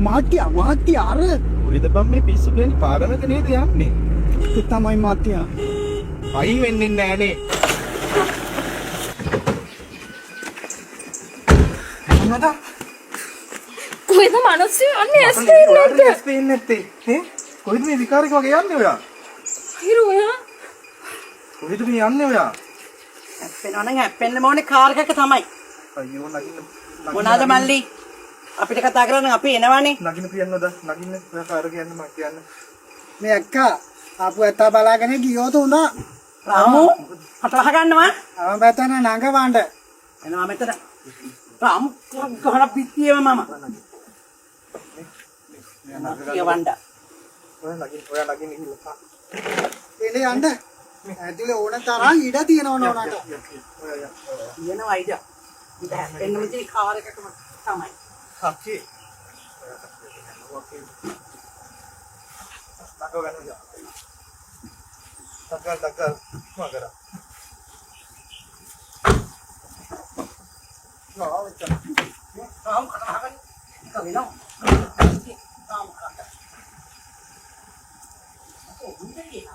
මාත්‍ය අර කොහෙද බම් මේ පිස්සු කියන්නේ පාගමක නේද යන්නේ? තමයි මාත්‍ය. අයින් වෙන්නේ නැහනේ. මොනවද? කොහෙද මිනිස්සු යන්නේ ඇස් පේන්නේ නැත්තේ? ඈ? කොහෙද මේ විකාරක වගේ යන්නේ ඔයා? හිරුවා කොහෙද මේ යන්නේ ඔයා? ඇප්පෙනවා නම් ඇප්පෙන්න ඕනේ කාර් එකක තමයි. අයියෝ නගින්න. මොනවාද මල්ලි? අපිට කතා කරන්න අපි එනවනේ. නගින්න පියන්නද? නගින්න ඔයා කාර් කියන්න මම කියන්න. මේ අක්කා ආපු ඇත්තා බලාගෙන ගියොත් උනා. රාමු හතවහ ගන්නවා. ආව බතන නංගවන්න. එනවා මෙතන. රාමු කොහොම පිටියම මම. කියවන්න. ඔයා නගින්න ගිහලා. එනේ යන්න. ඇතුලේ ඕන තරම් ඉඩ තියෙනවා නෝනාට. කියනවා අයිද. එන්නම තේ කාර් එකකම තමයි. හකි. nakal kan udah. Takal. Cuma gara. Nggak, macam. Kamu katakan kami no. Kamu katakan. Oke, ini dia.